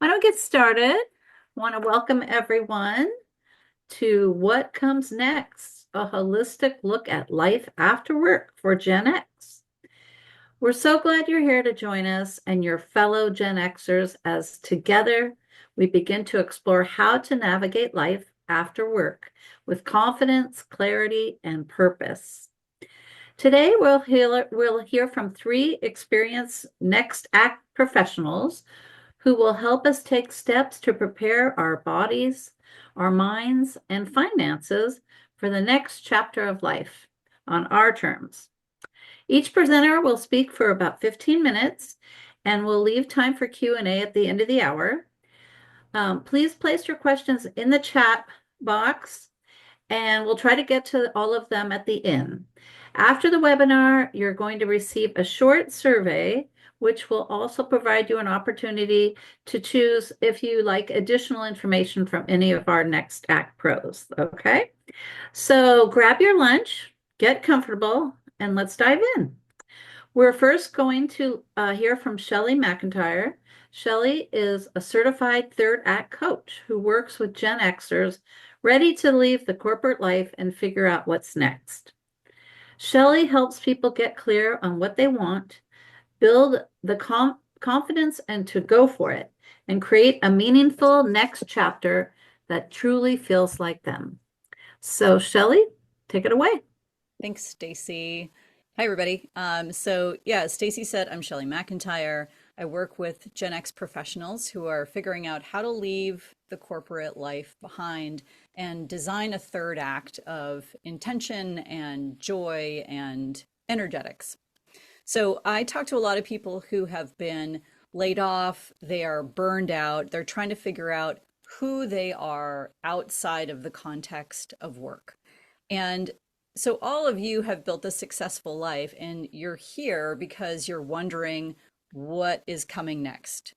Why don't we get started? Want to welcome everyone to What Comes Next, a holistic look at life after work for Gen X. We're so glad you're here to join us and your fellow Gen Xers as together we begin to explore how to navigate life after work with confidence, clarity, and purpose. Today, we'll hear from three experienced Next Act professionals who will help us take steps to prepare our bodies, our minds, and finances for the next chapter of life on our terms. Each presenter will speak for about 15 minutes and we'll leave time for Q&A at the end of the hour. Please place your questions in the chat box and we'll try to get to all of them at the end. After the webinar, you're going to receive a short survey, which will also provide you an opportunity to choose if you like additional information from any of our Next Act pros, okay? So grab your lunch, get comfortable, and let's dive in. We're first going to hear from Shelley McIntyre. Shelley is a certified third act coach who works with Gen Xers ready to leave the corporate life and figure out what's next. Shelley helps people get clear on what they want, build the confidence and to go for it, and create a meaningful next chapter that truly feels like them. So Shelley, take it away. Thanks, Stacy. Hi, everybody. Stacy said, I'm Shelley McIntyre. I work with Gen X professionals who are figuring out how to leave the corporate life behind and design a third act of intention and joy and energetics. So I talk to a lot of people who have been laid off, they are burned out, they're trying to figure out who they are outside of the context of work. And so all of you have built a successful life and you're here because you're wondering what is coming next.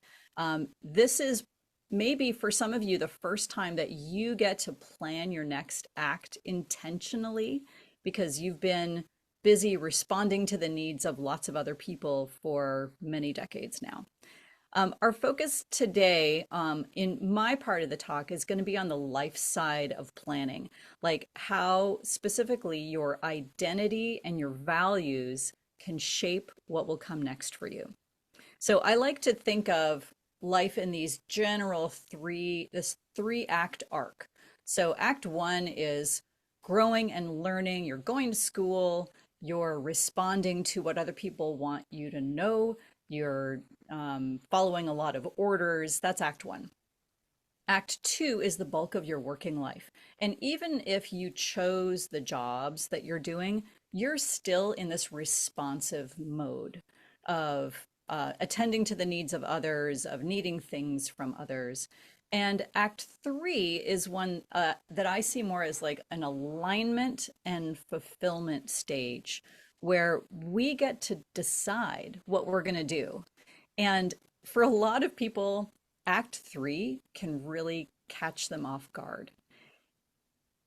This is maybe for some of you the first time that you get to plan your next act intentionally because you've been busy responding to the needs of lots of other people for many decades now. Our focus today in my part of the talk is going to be on the life side of planning, like how specifically your identity and your values can shape what will come next for you. So I like to think of life in these general this three act arc. So act one is growing and learning. You're going to school, you're responding to what other people want you to know, you're following a lot of orders. That's act one. Act two is the bulk of your working life. And even if you chose the jobs that you're doing, you're still in this responsive mode of attending to the needs of others, of needing things from others. And act three is one that I see more as like an alignment and fulfillment stage where we get to decide what we're going to do. And for a lot of people, act three can really catch them off guard.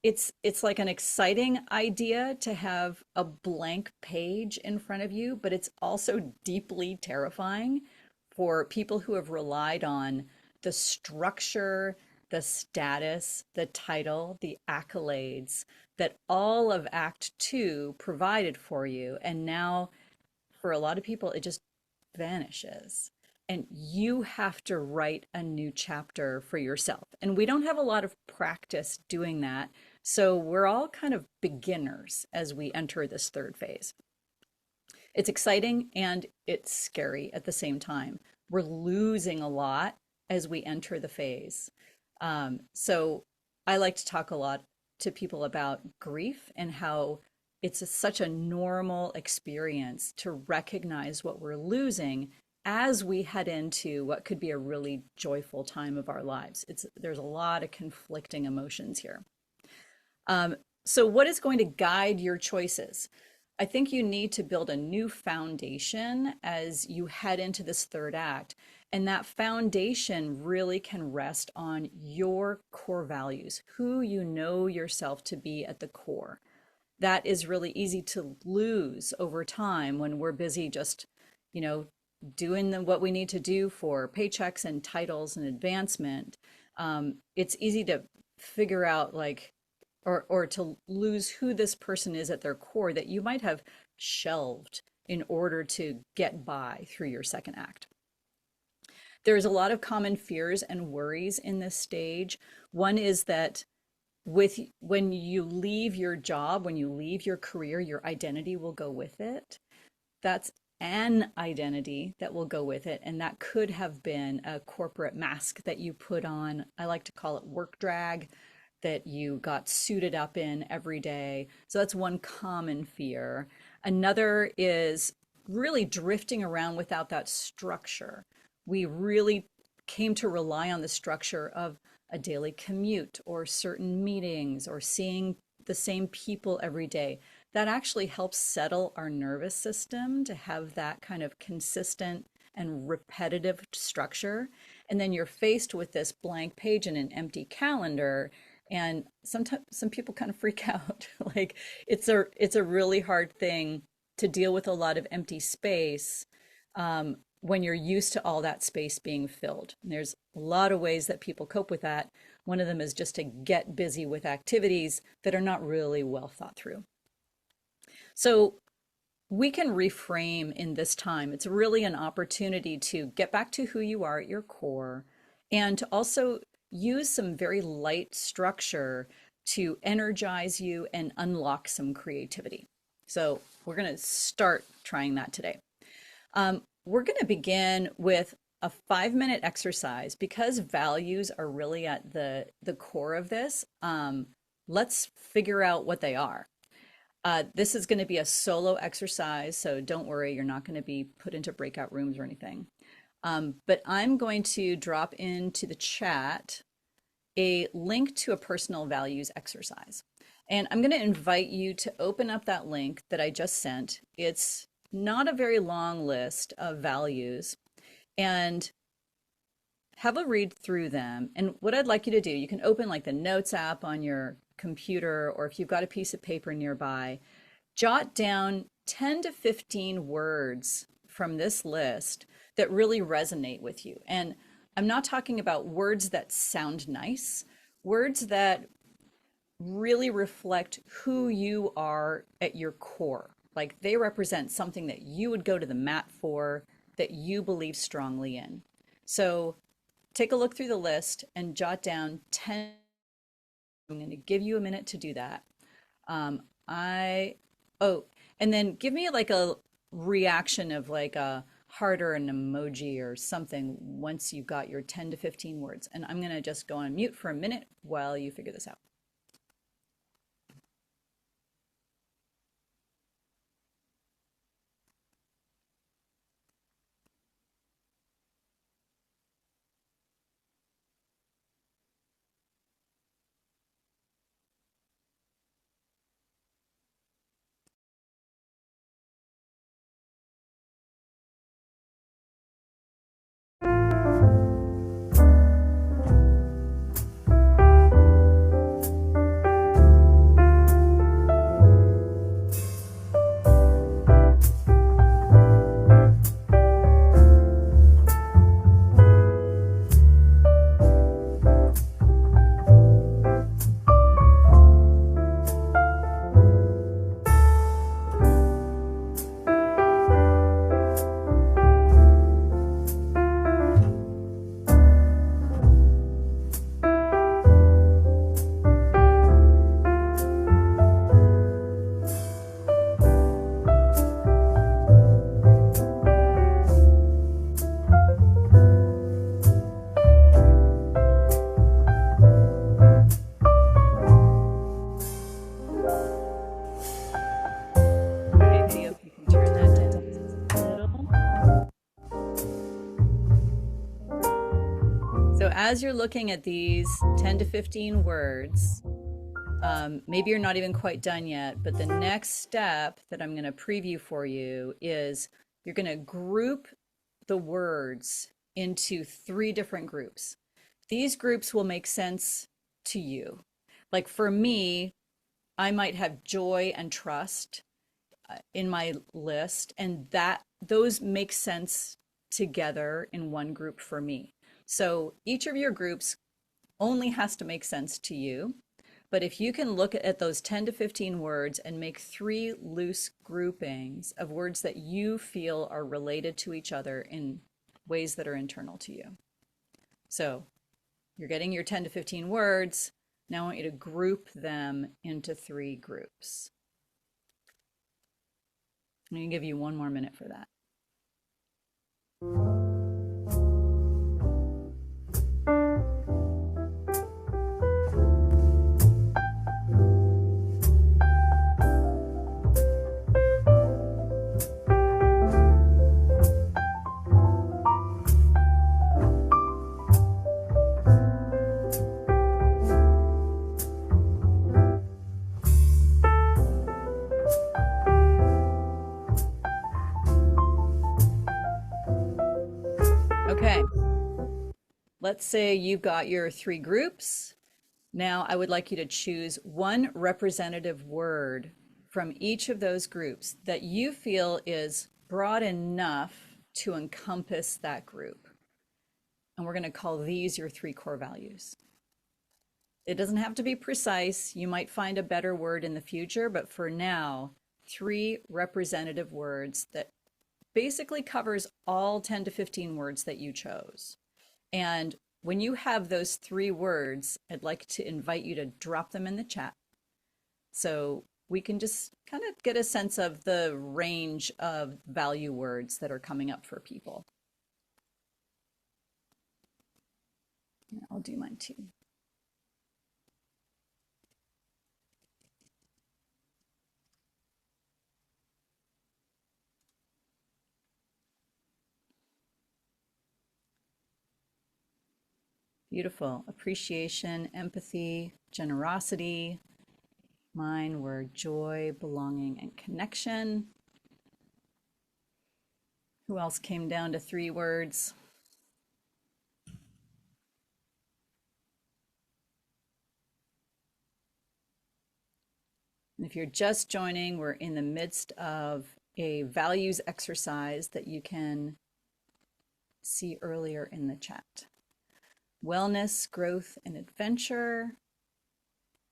It's like an exciting idea to have a blank page in front of you, but it's also deeply terrifying for people who have relied on the structure, the status, the title, the accolades that all of Act Two provided for you. And now, for a lot of people, it just vanishes. And you have to write a new chapter for yourself. And we don't have a lot of practice doing that. So we're all kind of beginners as we enter this third phase. It's exciting and it's scary at the same time. We're losing a lot as we enter the phase. So I like to talk a lot to people about grief and how such a normal experience to recognize what we're losing as we head into what could be a really joyful time of our lives. There's a lot of conflicting emotions here. So what is going to guide your choices? I think you need to build a new foundation as you head into this third act. And that foundation really can rest on your core values, who you know yourself to be at the core. That is really easy to lose over time when we're busy just, doing what we need to do for paychecks and titles and advancement, it's easy to figure out like, or to lose who this person is at their core that you might have shelved in order to get by through your second act. There's a lot of common fears and worries in this stage. One is that when you leave your job, when you leave your career, your identity will go with it. That's an identity that will go with it. And that could have been a corporate mask that you put on. I like to call it work drag, that you got suited up in every day. So that's one common fear. Another is really drifting around without that structure. We really came to rely on the structure of a daily commute or certain meetings or seeing the same people every day. That actually helps settle our nervous system to have that kind of consistent and repetitive structure. And then you're faced with this blank page and an empty calendar. And sometimes some people kind of freak out. Like it's a really hard thing to deal with a lot of empty space when you're used to all that space being filled. And there's a lot of ways that people cope with that. One of them is just to get busy with activities that are not really well thought through. So we can reframe in this time. It's really an opportunity to get back to who you are at your core and to also use some very light structure to energize you and unlock some creativity. So we're going to start trying that today. We're going to begin with a 5-minute exercise because values are really at the core of this. Let's figure out what they are. This is going to be a solo exercise, so don't worry, you're not going to be put into breakout rooms or anything. But I'm going to drop into the chat a link to a personal values exercise. And I'm going to invite you to open up that link that I just sent. It's not a very long list of values, and have a read through them. And what I'd like you to do, you can open like the Notes app on your computer, or if you've got a piece of paper nearby, jot down 10 to 15 words from this list that really resonate with you. And I'm not talking about words that sound nice, words that really reflect who you are at your core. Like they represent something that you would go to the mat for, that you believe strongly in. So take a look through the list and jot down 10. I'm going to give you a minute to do that. And then give me like a reaction of like a heart or an emoji or something once you got your 10 to 15 words. And I'm going to just go on mute for a minute while you figure this out. Okay, video, if you can turn that down just a little. So as you're looking at these 10 to 15 words, maybe you're not even quite done yet, but the next step that I'm going to preview for you is you're going to group the words into 3 different groups. These groups will make sense to you. Like for me, I might have joy and trust in my list, and that those make sense together in one group for me. So each of your groups only has to make sense to you. But if you can look at those 10 to 15 words and make 3 loose groupings of words that you feel are related to each other in ways that are internal to you. So you're getting your 10 to 15 words. Now I want you to group them into 3 groups. I'm going to give you 1 more minute for that. Okay, let's say you've got your 3 groups. Now I would like you to choose 1 representative word from each of those groups that you feel is broad enough to encompass that group. And we're going to call these your 3 core values. It doesn't have to be precise. You might find a better word in the future, but for now, 3 representative words that basically covers all 10 to 15 words that you chose. And when you have those 3 words, I'd like to invite you to drop them in the chat so we can just kind of get a sense of the range of value words that are coming up for people. I'll do mine too. Beautiful. Appreciation, empathy, generosity. Mine were joy, belonging, and connection. Who else came down to 3 words? And if you're just joining, we're in the midst of a values exercise that you can see earlier in the chat. Wellness, growth, and adventure.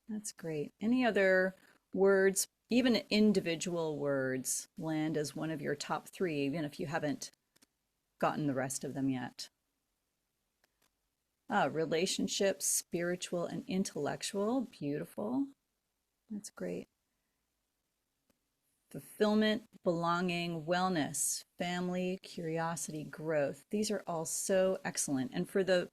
That's great. Any other words, even individual words, land as one of your top 3, even if you haven't gotten the rest of them yet? Relationships, spiritual and intellectual. Beautiful. That's great. Fulfillment, belonging, wellness, family, curiosity, growth. These are all so excellent. And for the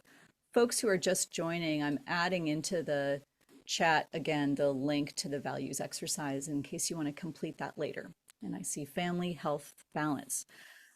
folks who are just joining, I'm adding into the chat again the link to the values exercise in case you want to complete that later. And I see family, health, balance.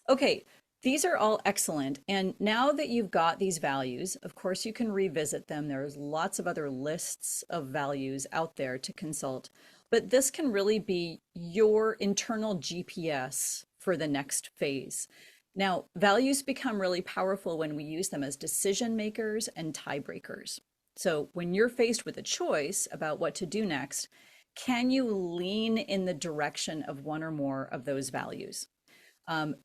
Okay, these are all excellent. And now that you've got these values, of course, you can revisit them. There's lots of other lists of values out there to consult. But this can really be your internal GPS for the next phase. Now, values become really powerful when we use them as decision makers and tiebreakers. So when you're faced with a choice about what to do next, can you lean in the direction of one or more of those values? And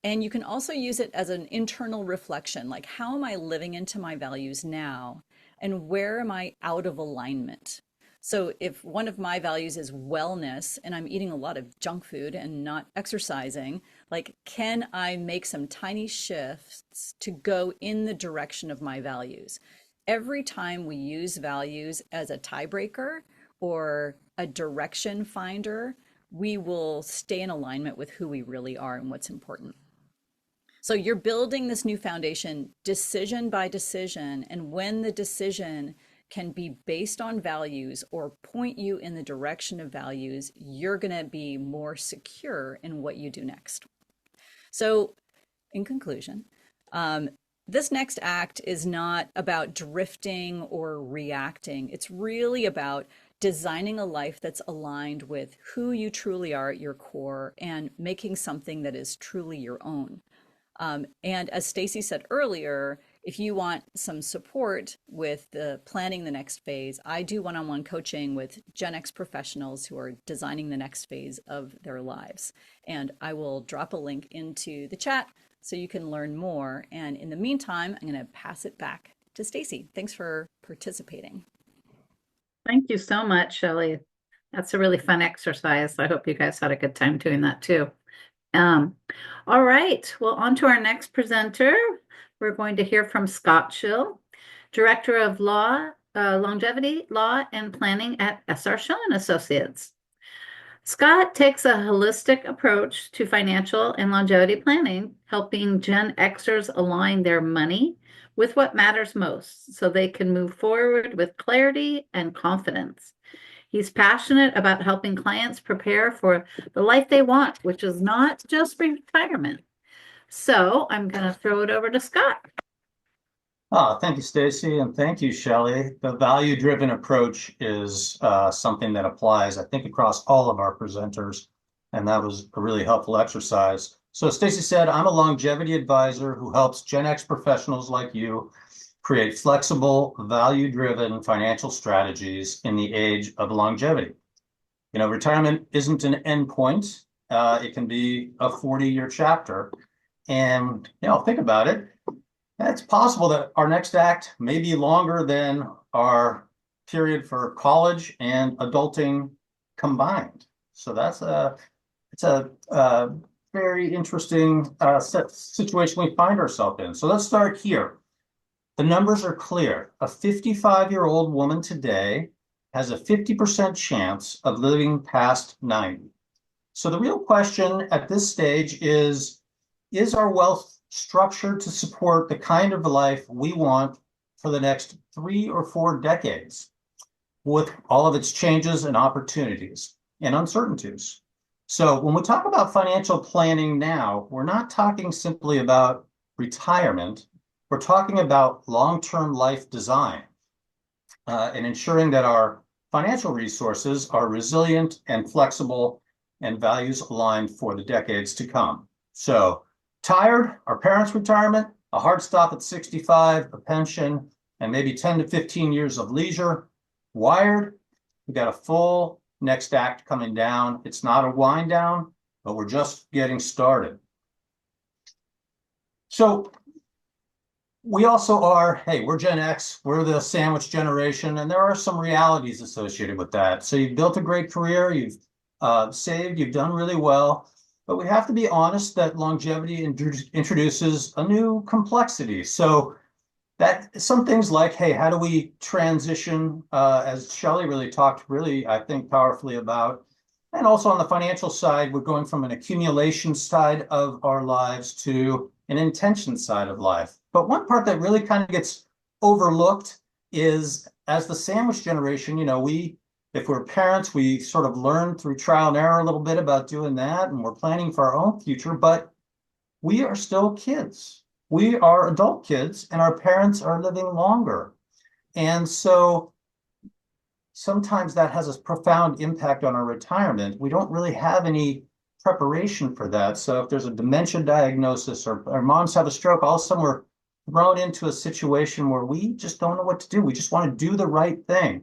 you can also use it as an internal reflection, like how am I living into my values now? And where am I out of alignment? So if one of my values is wellness and I'm eating a lot of junk food and not exercising, like can I make some tiny shifts to go in the direction of my values? Every time we use values as a tiebreaker or a direction finder, we will stay in alignment with who we really are and what's important. So you're building this new foundation decision by decision. And when the decision can be based on values or point you in the direction of values, you're going to be more secure in what you do next. So in conclusion, this next act is not about drifting or reacting. It's really about designing a life that's aligned with who you truly are at your core and making something that is truly your own. And as Stacy said earlier, if you want some support with the planning the next phase, I do one-on-one coaching with Gen X professionals who are designing the next phase of their lives. And I will drop a link into the chat so you can learn more. And in the meantime, I'm going to pass it back to Stacy. Thanks for participating. Thank you so much, Shelley. That's a really fun exercise. I hope you guys had a good time doing that too. Um, all right, well, on to our next presenter. We're going to hear from Scott Schill, Director of Longevity Law and Planning at SR Schill and Associates. Scott takes a holistic approach to financial and longevity planning, helping Gen Xers align their money with what matters most so they can move forward with clarity and confidence. He's passionate about helping clients prepare for the life they want, which is not just retirement. So I'm going to throw it over to Scott. Thank you, Stacy, and thank you, Shelley. The value-driven approach is something that applies, I think, across all of our presenters, and that was a really helpful exercise. So Stacy said, I'm a longevity advisor who helps Gen X professionals like you create flexible, value-driven financial strategies in the age of longevity. You know, retirement isn't an endpoint. It can be a 40-year chapter. And, think about it. It's possible that our next act may be longer than our period for college and adulting combined. So it's a very interesting situation we find ourselves in. So let's start here. The numbers are clear. A 55-year-old woman today has a 50% chance of living past 90. So the real question at this stage is our wealth structured to support the kind of life we want for the next 3 or 4 decades, with all of its changes and opportunities and uncertainties? So when we talk about financial planning now, we're not talking simply about retirement. We're talking about long-term life design and ensuring that our financial resources are resilient and flexible and values aligned for the decades to come. So tired, our parents' retirement, a hard stop at 65, a pension, and maybe 10 to 15 years of leisure. Wired, we got a full next act coming down. It's not a wind down, but we're just getting started. So we also are, hey, we're Gen X, we're the sandwich generation, and there are some realities associated with that. So you've built a great career, you've saved, you've done really well. But we have to be honest that longevity introduces a new complexity. So that some things like, hey, how do we transition, as Shelley really talked I think, powerfully about. And also on the financial side, we're going from an accumulation side of our lives to an intention side of life. But one part that really kind of gets overlooked is, as the sandwich generation, if we're parents, we sort of learn through trial and error a little bit about doing that, and we're planning for our own future, but we are still kids. We are adult kids, and our parents are living longer. And so sometimes that has a profound impact on our retirement. We don't really have any preparation for that. So if there's a dementia diagnosis or our moms have a stroke, all of a sudden we're thrown into a situation where we just don't know what to do. We just want to do the right thing.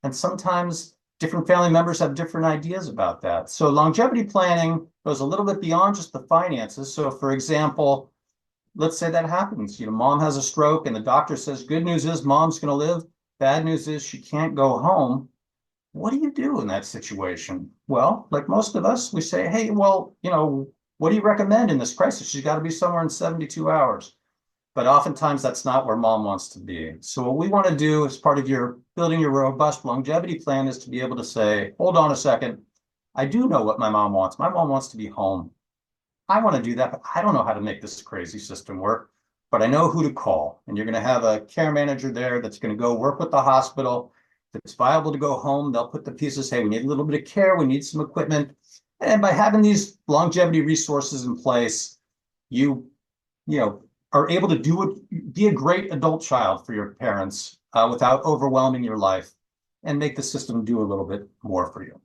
And sometimes different family members have different ideas about that. So longevity planning goes a little bit beyond just the finances. So for example, let's say that happens. Mom has a stroke and the doctor says, good news is mom's going to live. Bad news is she can't go home. What do you do in that situation? Well, like most of us, we say, hey, well, what do you recommend in this crisis? She's got to be somewhere in 72 hours. But oftentimes that's not where mom wants to be. So what we want to do as part of your building your robust longevity plan is to be able to say, hold on a second. I do know what my mom wants. My mom wants to be home. I want to do that, but I don't know how to make this crazy system work. But I know who to call. And you're going to have a care manager there that's going to go work with the hospital. If it's viable to go home, they'll put the pieces, hey, we need a little bit of care. We need some equipment. And by having these longevity resources in place, you are able to be a great adult child for your parents without overwhelming your life and make the system do a little bit more for you.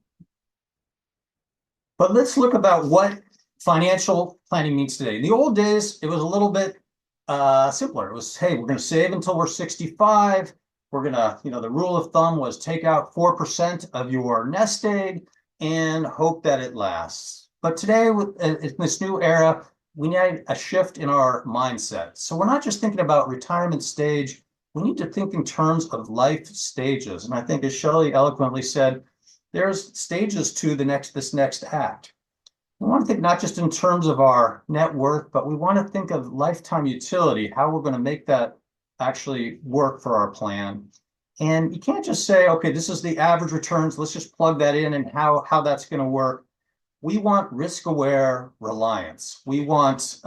But let's look about what financial planning means today. In the old days, it was a little bit simpler. It was, hey, we're going to save until we're 65. We're going to, the rule of thumb was take out 4% of your nest egg and hope that it lasts. But today, in this new era, we need a shift in our mindset. So we're not just thinking about retirement stage. We need to think in terms of life stages. And I think, as Shelley eloquently said, there's stages to this next act. We want to think not just in terms of our net worth, but we want to think of lifetime utility, how we're going to make that actually work for our plan. And you can't just say, okay, this is the average returns. Let's just plug that in and how that's going to work. We want risk-aware reliance. We want,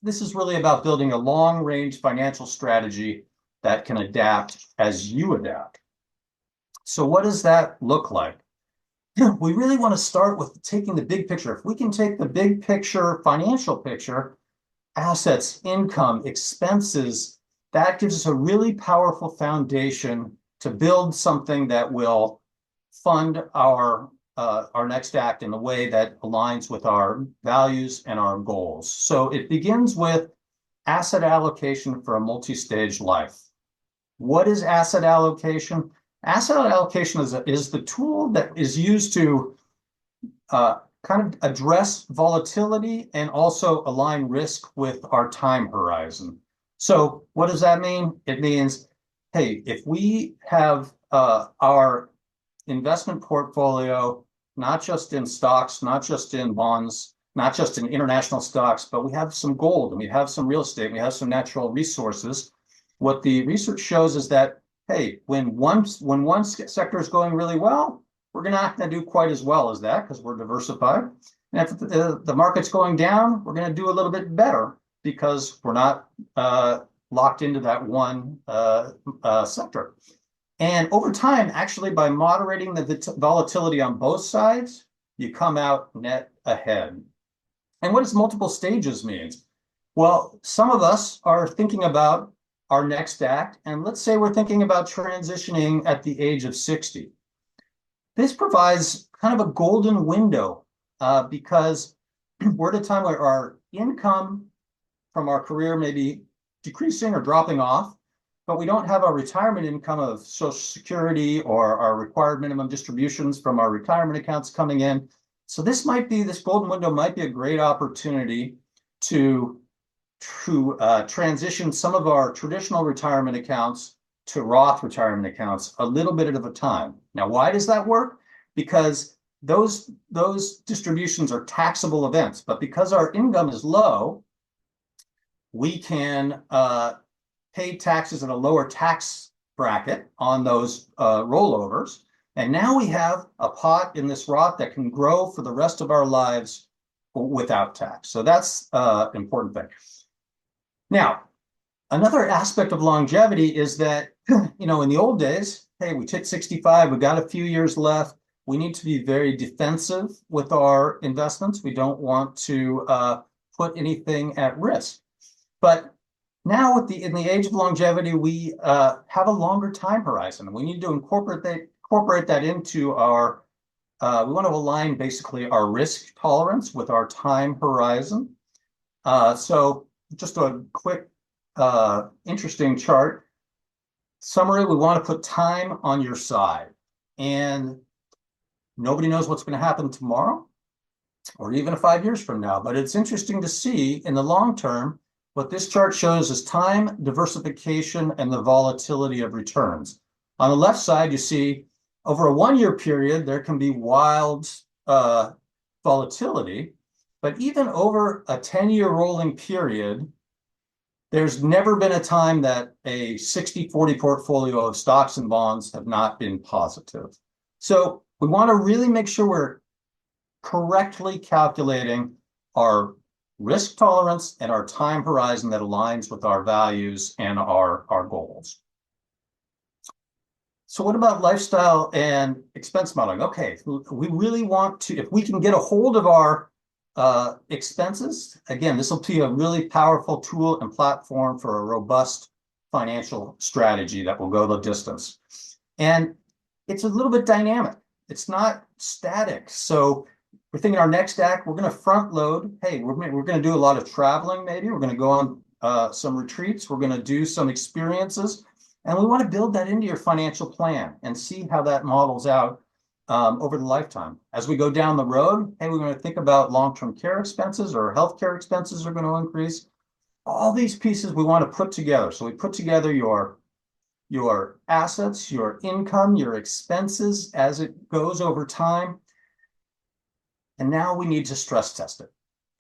this is really about building a long-range financial strategy that can adapt as you adapt. So what does that look like? We really want to start with taking the big picture. If we can take the big picture, financial picture, assets, income, expenses, that gives us a really powerful foundation to build something that will fund our next act in a way that aligns with our values and our goals. So it begins with asset allocation for a multi-stage life. What is asset allocation? Asset allocation is the tool that is used to kind of address volatility and also align risk with our time horizon. So what does that mean? It means, hey, if we have our investment portfolio, not just in stocks, not just in bonds, not just in international stocks, but we have some gold and we have some real estate, and we have some natural resources. What the research shows is that, hey, when one sector is going really well, we're not going to do quite as well as that because we're diversified. And if the market's going down, we're going to do a little bit better because we're not locked into that one sector. And over time, actually, by moderating the volatility on both sides, you come out net ahead. And what does multiple stages mean? Well, some of us are thinking about our next act, and let's say we're thinking about transitioning at the age of 60. This provides kind of a golden window because we're at a time where our income from our career may be decreasing or dropping off, but we don't have our retirement income of Social Security or our required minimum distributions from our retirement accounts coming in. So this golden window might be a great opportunity to transition some of our traditional retirement accounts to Roth retirement accounts a little bit at a time. Now, why does that work? Because those distributions are taxable events, but because our income is low, we can pay taxes at a lower tax bracket on those rollovers. And now we have a pot in this Roth that can grow for the rest of our lives without tax. So that's an important thing. Now, another aspect of longevity is that, in the old days, hey, we hit 65, we got a few years left. We need to be very defensive with our investments. We don't want to put anything at risk. But now, in the age of longevity, we have a longer time horizon, and we need to incorporate that into our. We want to align basically our risk tolerance with our time horizon. So, just a quick, interesting chart summary. We want to put time on your side, and nobody knows what's going to happen tomorrow, or even 5 years from now. But it's interesting to see in the long term. What this chart shows is time, diversification, and the volatility of returns. On the left side, you see over a 1-year period, there can be wild volatility, but even over a 10-year rolling period, there's never been a time that a 60-40 portfolio of stocks and bonds have not been positive. So we want to really make sure we're correctly calculating our risk tolerance and our time horizon that aligns with our values and our goals. So what about lifestyle and expense modeling? Okay, we really want to, if we can get a hold of our expenses, again, this will be a really powerful tool and platform for a robust financial strategy that will go the distance. And it's a little bit dynamic. It's not static. So we're thinking our next act, we're going to front load. Hey, we're going to do a lot of traveling maybe. We're going to go on some retreats. We're going to do some experiences. And we want to build that into your financial plan and see how that models out over the lifetime. As we go down the road, hey, we're going to think about long-term care expenses or healthcare expenses are going to increase. All these pieces we want to put together. So we put together your assets, your income, your expenses as it goes over time. And now we need to stress test it.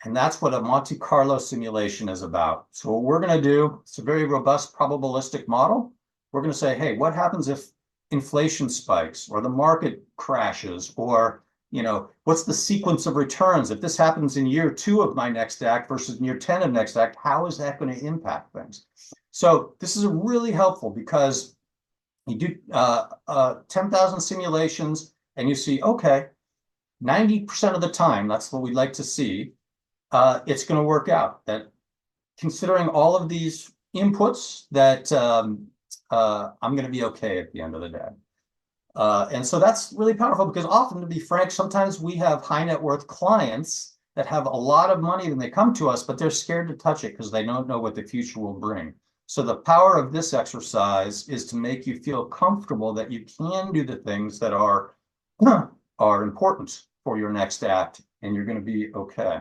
And that's what a Monte Carlo simulation is about. So what we're going to do, it's a very robust probabilistic model. We're going to say, hey, what happens if inflation spikes or the market crashes, or, what's the sequence of returns? If this happens in year 2 of my next act versus in year 10 of next act, how is that going to impact things? So this is really helpful because you do 10,000 simulations and you see, okay, 90% of the time, that's what we'd like to see, it's going to work out. That considering all of these inputs, that I'm going to be okay at the end of the day. And so that's really powerful because often, to be frank, sometimes we have high net worth clients that have a lot of money and they come to us, but they're scared to touch it because they don't know what the future will bring. So the power of this exercise is to make you feel comfortable that you can do the things that are important for your next act, and you're going to be okay.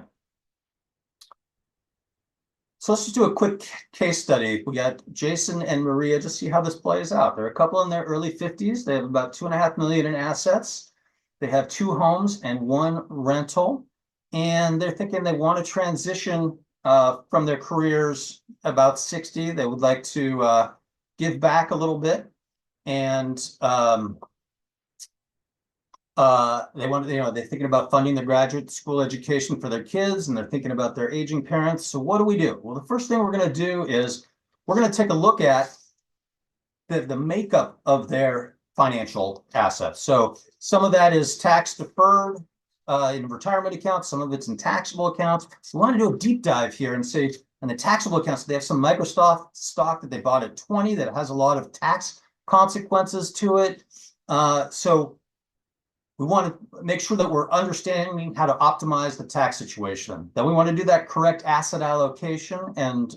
So let's just do a quick case study. We got Jason and Maria to see how this plays out. They're a couple in their early 50s. They have about $2.5 million in assets. They have 2 homes and 1 rental. And they're thinking they want to transition from their careers about 60. They would like to give back a little bit. And they want to, they're thinking about funding the graduate school education for their kids, and they're thinking about their aging parents. So what do we do? Well, the first thing we're going to do is we're going to take a look at the makeup of their financial assets. So some of that is tax deferred in retirement accounts. Some of it's in taxable accounts. So we want to do a deep dive here and say, in the taxable accounts, they have some Microsoft stock that they bought at 20 that has a lot of tax consequences to it. So we want to make sure that we're understanding how to optimize the tax situation. Then we want to do that correct asset allocation and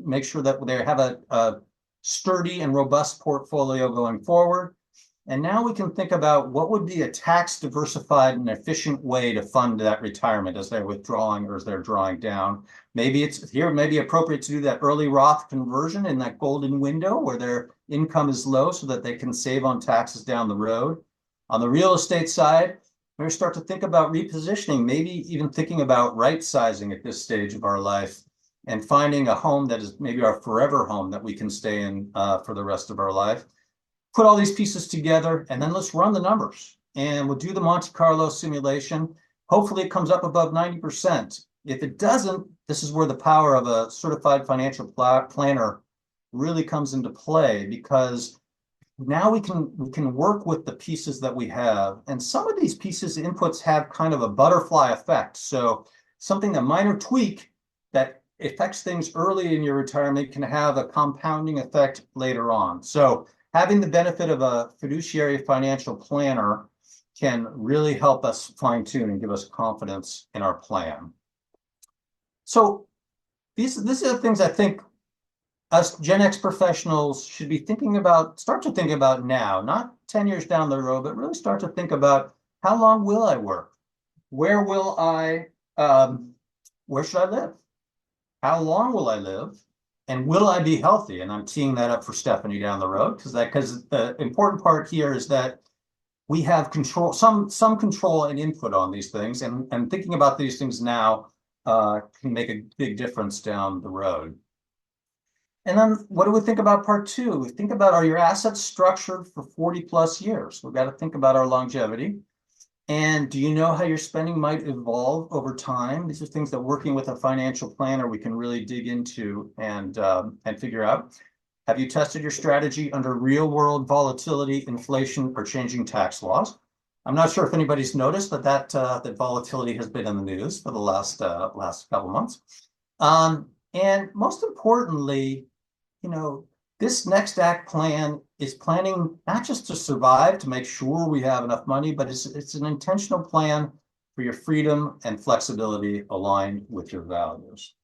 make sure that they have a sturdy and robust portfolio going forward. And now we can think about what would be a tax diversified and efficient way to fund that retirement as they're withdrawing or as they're drawing down. Maybe it's here, maybe appropriate to do that early Roth conversion in that golden window where their income is low so that they can save on taxes down the road. On the real estate side, we're going to start to think about repositioning, maybe even thinking about right sizing at this stage of our life and finding a home that is maybe our forever home that we can stay in for the rest of our life. Put all these pieces together, and then let's run the numbers. And we'll do the Monte Carlo simulation. Hopefully it comes up above 90%. If it doesn't, this is where the power of a certified financial planner really comes into play, because now we can work with the pieces that we have. And some of these pieces inputs have kind of a butterfly effect. So something, a minor tweak that affects things early in your retirement can have a compounding effect later on. So having the benefit of a fiduciary financial planner can really help us fine tune and give us confidence in our plan. So these are the things I think us Gen X professionals should be start to think about now, not 10 years down the road, but really start to think about, how long will I work? Where will where should I live? How long will I live? And will I be healthy? And I'm teeing that up for Stephanie down the road, because the important part here is that we have control, some control and input on these things, and thinking about these things now can make a big difference down the road. And then what do we think about part 2? We think about, are your assets structured for 40 plus years? We've got to think about our longevity. And do you know how your spending might evolve over time? These are things that working with a financial planner we can really dig into and figure out. Have you tested your strategy under real world volatility, inflation, or changing tax laws? I'm not sure if anybody's noticed that volatility has been in the news for the last couple months. And most importantly, this next act plan is planning not just to survive, to make sure we have enough money, but it's an intentional plan for your freedom and flexibility aligned with your values.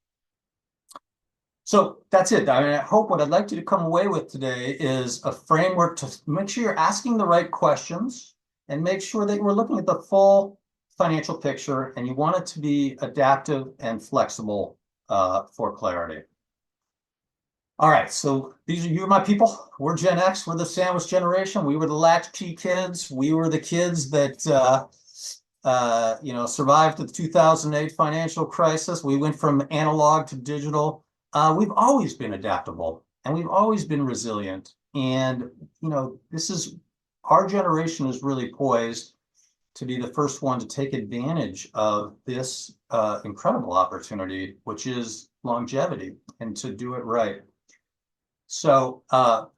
So that's it. I mean, I hope what I'd like you to come away with today is a framework to make sure you're asking the right questions and make sure that we're looking at the full financial picture and you want it to be adaptive and flexible for clarity. All right, so you are my people. We're Gen X. We're the sandwich generation. We were the latchkey kids. We were the kids that survived the 2008 financial crisis. We went from analog to digital. We've always been adaptable and we've always been resilient. And this is our generation is really poised to be the first one to take advantage of this incredible opportunity, which is longevity, and to do it right. So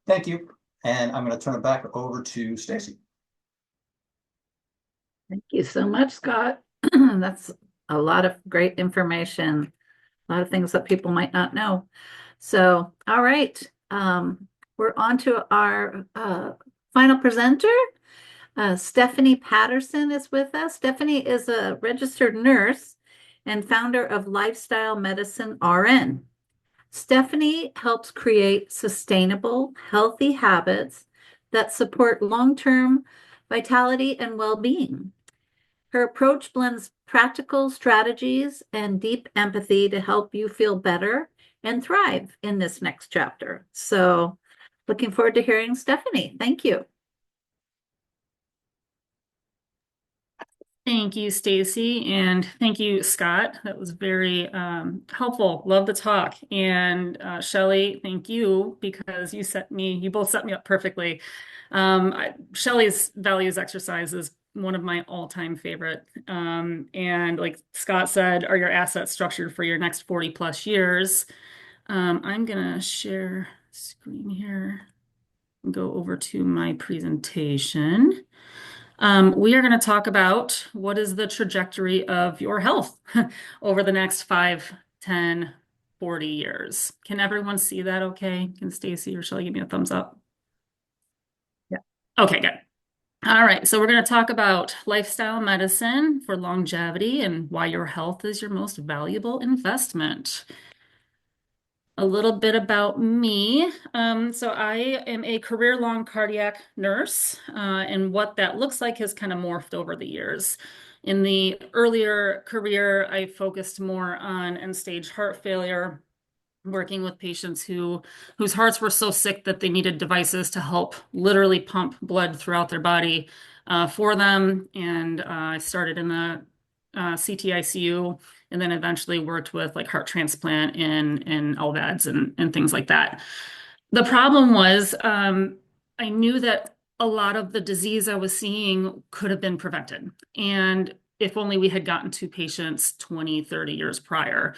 thank you. And I'm going to turn it back over to Stacy. Thank you so much, Scott. That's a lot of great information, a lot of things that people might not know. So, all right, we're on to our final presenter. Stephanie Patterson is with us. Stephanie is a registered nurse and founder of Lifestyle Medicine RN. Stephanie helps create sustainable, healthy habits that support long-term vitality and well-being. Her approach blends practical strategies and deep empathy to help you feel better and thrive in this next chapter. So, looking forward to hearing Stephanie. Thank you. Thank you, Stacy, and thank you, Scott. That was very helpful. Love the talk. And Shelley, thank you because you both set me up perfectly. Shelley's values exercise is one of my all-time favorite. And like Scott said, are your assets structured for your next 40 plus years? I'm gonna share screen here and go over to my presentation. We are going to talk about what is the trajectory of your health over the next 5, 10, 40 years. Can everyone see that okay? Can Stacy or Shelley give me a thumbs up? Yeah. Okay, good. All right, so we're going to talk about lifestyle medicine for longevity and why your health is your most valuable investment. A little bit about me. So I am a career-long cardiac nurse, and what that looks like has kind of morphed over the years. In the earlier career, I focused more on end-stage heart failure, working with patients whose hearts were so sick that they needed devices to help literally pump blood throughout their body for them. And I started in the CTICU and then eventually worked with like heart transplant and LVADs and things like that. The problem was I knew that a lot of the disease I was seeing could have been prevented. And if only we had gotten to patients 20, 30 years prior.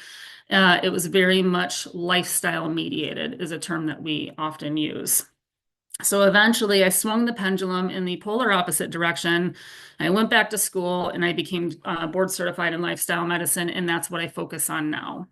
It was very much lifestyle mediated is a term that we often use. So eventually I swung the pendulum in the polar opposite direction. I went back to school and I became board certified in lifestyle medicine, and that's what I focus on now.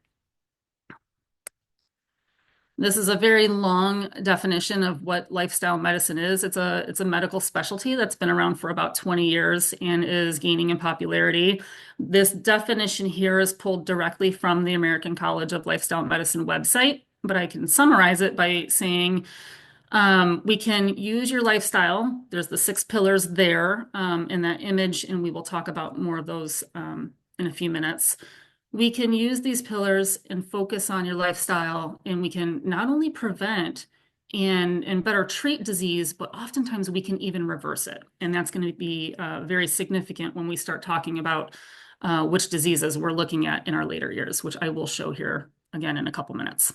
This is a very long definition of what lifestyle medicine is. It's a medical specialty that's been around for about 20 years and is gaining in popularity. This definition here is pulled directly from the American College of Lifestyle Medicine website, but I can summarize it by saying we can use your lifestyle. There's the 6 pillars there in that image, and we will talk about more of those in a few minutes. We can use these pillars and focus on your lifestyle, and we can not only prevent and better treat disease, but oftentimes we can even reverse it. And that's going to be very significant when we start talking about which diseases we're looking at in our later years, which I will show here again in a couple minutes.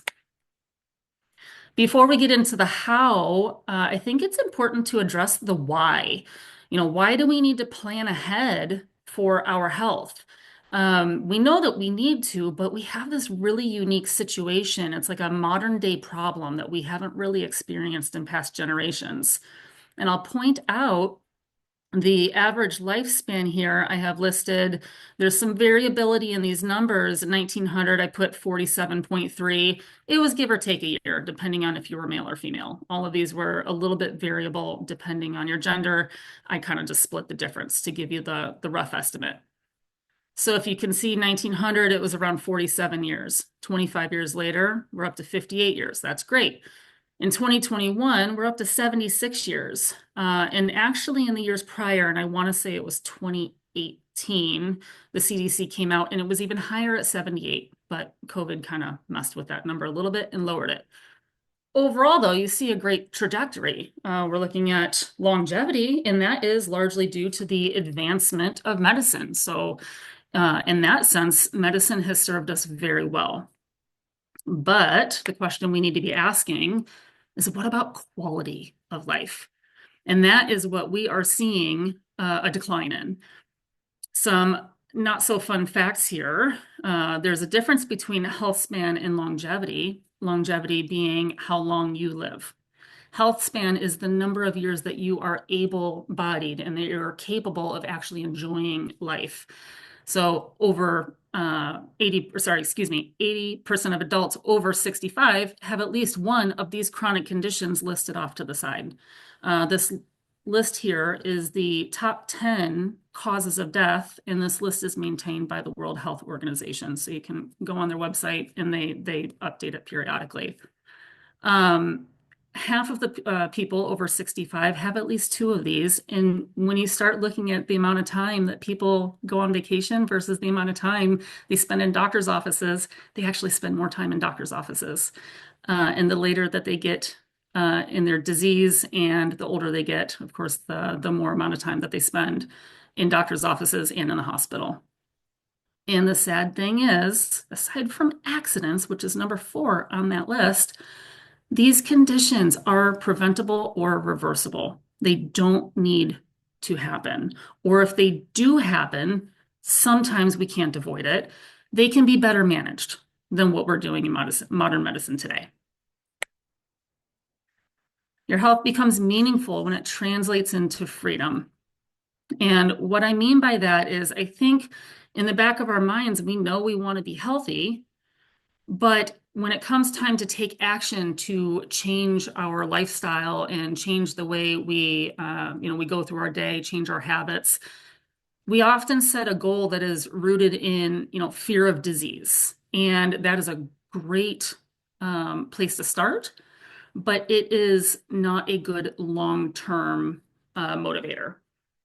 Before we get into the how, I think it's important to address the why. Why do we need to plan ahead for our health? We know that we need to, but we have this really unique situation. It's like a modern day problem that we haven't really experienced in past generations. And I'll point out the average lifespan here I have listed. There's some variability in these numbers. In 1900, I put 47.3. It was give or take a year, depending on if you were male or female. All of these were a little bit variable depending on your gender. I kind of just split the difference to give you the rough estimate. So if you can see 1900, it was around 47 years. 25 years later, we're up to 58 years. That's great. In 2021, we're up to 76 years. And actually, in the years prior, and I want to say it was 2018, the CDC came out and it was even higher at 78, but COVID kind of messed with that number a little bit and lowered it. Overall, though, you see a great trajectory. We're looking at longevity, and that is largely due to the advancement of medicine. So, in that sense, medicine has served us very well. But the question we need to be asking is, what about quality of life? And that is what we are seeing a decline in. Some not so fun facts here. There's a difference between health span and longevity. Longevity being how long you live. Health span is the number of years that you are able-bodied and that you're capable of actually enjoying life. So over 80% of adults over 65 have at least one of these chronic conditions listed off to the side. This list here is the top 10 causes of death, and this list is maintained by the World Health Organization. So you can go on their website and they update it periodically. Half of the people over 65 have at least two of these. And when you start looking at the amount of time that people go on vacation versus the amount of time they spend in doctor's offices, they actually spend more time in doctor's offices. And the later that they get in their disease and the older they get, of course, the more amount of time that they spend in doctor's offices and in the hospital. And the sad thing is, aside from accidents, which is number 4 on that list, these conditions are preventable or reversible. They don't need to happen. Or if they do happen, sometimes we can't avoid it. They can be better managed than what we're doing in modern medicine today. Your health becomes meaningful when it translates into freedom. And what I mean by that is, I think in the back of our minds, we know we want to be healthy, but when it comes time to take action to change our lifestyle and change the way we go through our day, change our habits, we often set a goal that is rooted in, fear of disease. And that is a great place to start, but it is not a good long-term motivator.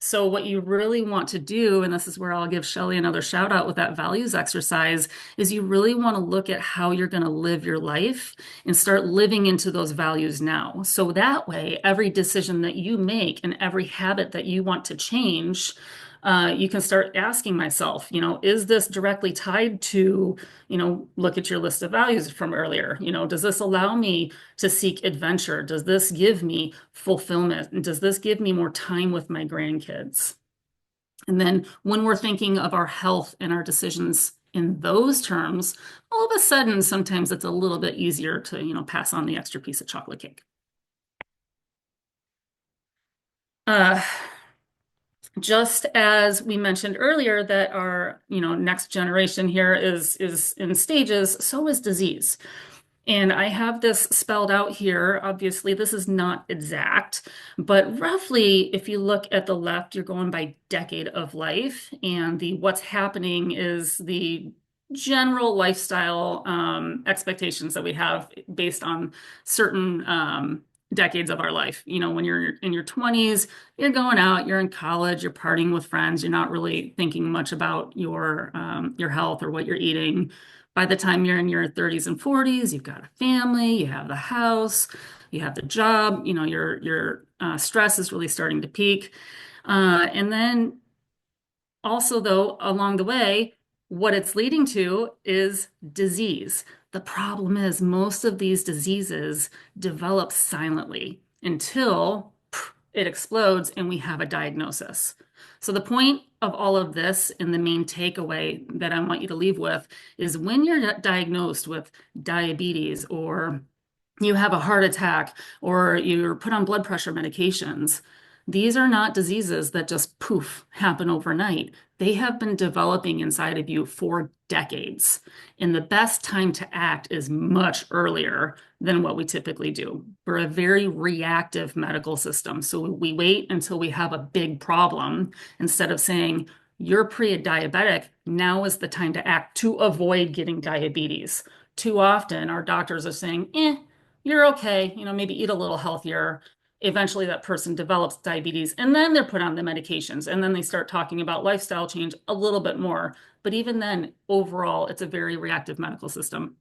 So what you really want to do, and this is where I'll give Shelley another shout out with that values exercise, is you really want to look at how you're going to live your life and start living into those values now. So that way, every decision that you make and every habit that you want to change, you can start asking myself, is this directly tied to, look at your list of values from earlier. Does this allow me to seek adventure? Does this give me fulfillment? And does this give me more time with my grandkids? And then when we're thinking of our health and our decisions in those terms, all of a sudden, sometimes it's a little bit easier to, pass on the extra piece of chocolate cake. Just as we mentioned earlier that our, next generation here is in stages, so is disease. And I have this spelled out here. Obviously, this is not exact, but roughly, if you look at the left, you're going by decade of life, and the what's happening is the general lifestyle expectations that we have based on certain decades of our life. When you're in your 20s, you're going out, you're in college, you're partying with friends, you're not really thinking much about your health or what you're eating. By the time you're in your 30s and 40s, you've got a family, you have the house, you have the job, your stress is really starting to peak. And then also, though, along the way, what it's leading to is disease. The problem is most of these diseases develop silently until it explodes and we have a diagnosis. So the point of all of this and the main takeaway that I want you to leave with is when you're diagnosed with diabetes or you have a heart attack or you're put on blood pressure medications, these are not diseases that just poof happen overnight. They have been developing inside of you for decades. And the best time to act is much earlier than what we typically do. We're a very reactive medical system. So we wait until we have a big problem instead of saying, you're pre-diabetic, now is the time to act to avoid getting diabetes. Too often, our doctors are saying, you're okay, maybe eat a little healthier. Eventually, that person develops diabetes, and then they're put on the medications, and then they start talking about lifestyle change a little bit more. But even then, overall, it's a very reactive medical system.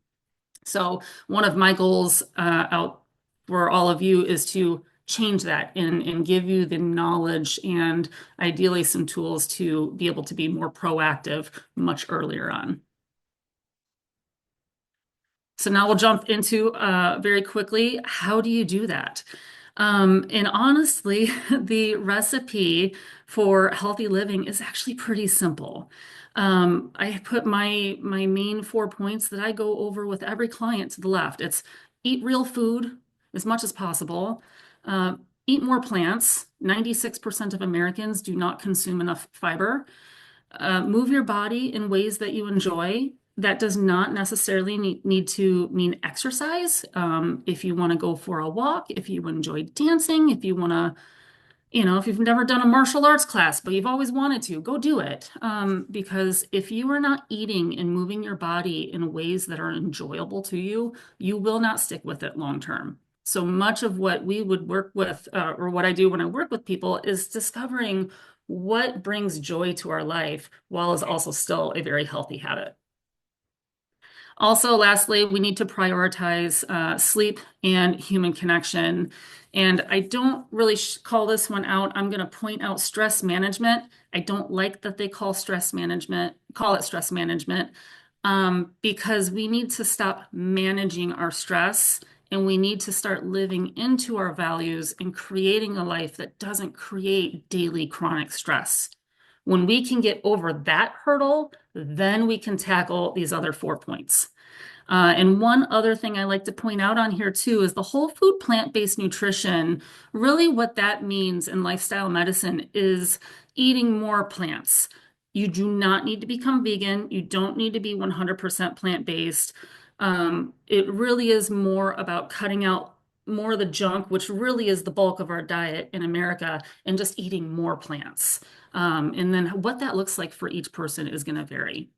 So one of my goals out for all of you is to change that and give you the knowledge and ideally some tools to be able to be more proactive much earlier on. So now we'll jump into very quickly, how do you do that? And honestly, the recipe for healthy living is actually pretty simple. I put my main 4 points that I go over with every client to the left. It's eat real food as much as possible. Uh, Eat more plants. 96% of Americans do not consume enough fiber. Move your body in ways that you enjoy. That does not necessarily need to mean exercise. If you want to go for a walk, if you enjoy dancing, if you want to, if you've never done a martial arts class, but you've always wanted to, go do it. Because if you are not eating and moving your body in ways that are enjoyable to you, you will not stick with it long term. So much of what we would work with, or what I do when I work with people, is discovering what brings joy to our life while is also still a very healthy habit. Also, lastly, we need to prioritize sleep and human connection. And I don't really call this one out. I'm going to point out stress management. I don't like that they call it stress management, because we need to stop managing our stress and we need to start living into our values and creating a life that doesn't create daily chronic stress. When we can get over that hurdle, then we can tackle these other 4 points. And one other thing I like to point out on here too is the whole food plant-based nutrition. Really what that means in lifestyle medicine is eating more plants. You do not need to become vegan. You don't need to be 100% plant-based. It really is more about cutting out more of the junk, which really is the bulk of our diet in America, and just eating more plants. And then what that looks like for each person is going to vary.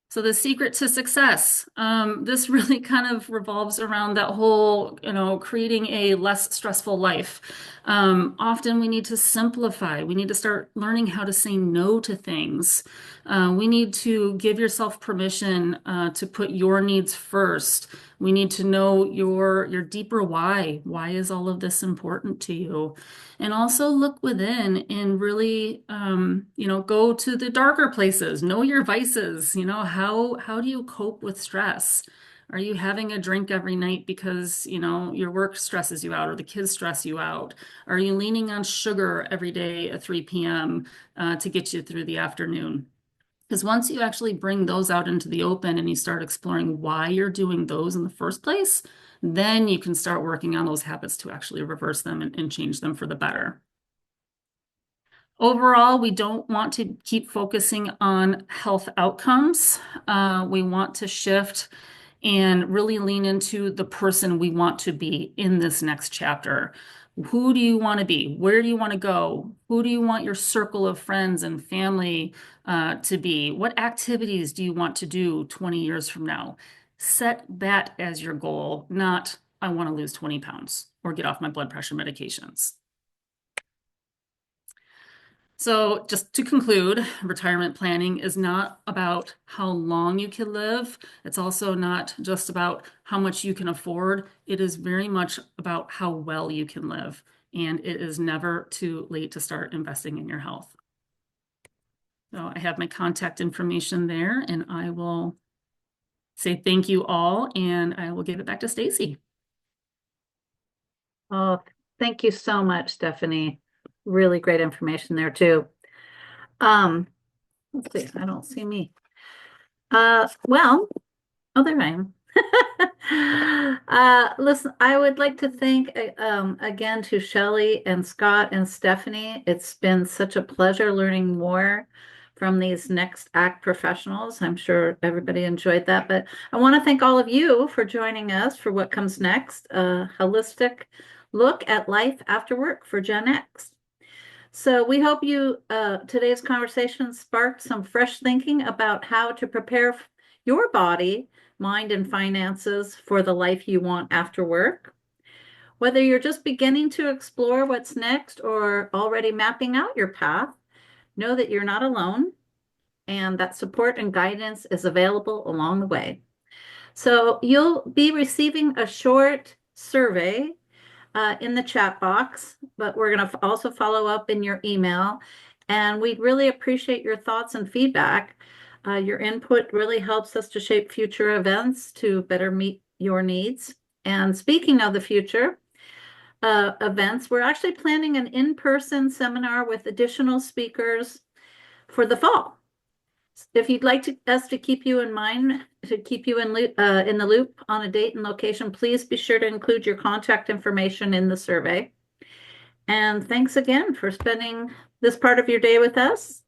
So the secret to success, this really kind of revolves around that whole, creating a less stressful life. Often we need to simplify. We need to start learning how to say no to things. We need to give yourself permission to put your needs first. We need to know your deeper why. Why is all of this important to you? And also look within and really, go to the darker places. Know your vices. How do you cope with stress? Are you having a drink every night because, your work stresses you out or the kids stress you out? Are you leaning on sugar every day at 3 p.m. To get you through the afternoon? Because once you actually bring those out into the open and you start exploring why you're doing those in the first place, then you can start working on those habits to actually reverse them and change them for the better. Overall, we don't want to keep focusing on health outcomes. We want to shift and really lean into the person we want to be in this next chapter. Who do you want to be? Where do you want to go? Who do you want your circle of friends and family to be? What activities do you want to do 20 years from now? Set that as your goal, not I want to lose 20 pounds or get off my blood pressure medications. So just to conclude, retirement planning is not about how long you can live. It's also not just about how much you can afford. It is very much about how well you can live. And it is never too late to start investing in your health. So I have my contact information there, and I will say thank you all, and I will give it back to Stacy. Oh, thank you so much, Stephanie. Really great information there too. Let's see, I don't see me. Well, oh, there I am. Listen, I would like to thank again to Shelley and Scott and Stephanie. It's been such a pleasure learning more from these Next Act professionals. I'm sure everybody enjoyed that, but I want to thank all of you for joining us for What Comes Next, a holistic look at life after work for Gen X. So we hope today's conversation sparked some fresh thinking about how to prepare your body, mind, and finances for the life you want after work. Whether you're just beginning to explore what's next or already mapping out your path, know that you're not alone and that support and guidance is available along the way. So you'll be receiving a short survey in the chat box, but we're going to also follow up in your email. And we'd really appreciate your thoughts and feedback. Your input really helps us to shape future events to better meet your needs. And speaking of the future events, we're actually planning an in-person seminar with additional speakers for the fall. If you'd like us to keep you in mind, to keep you in the loop on a date and location, please be sure to include your contact information in the survey. And thanks again for spending this part of your day with us.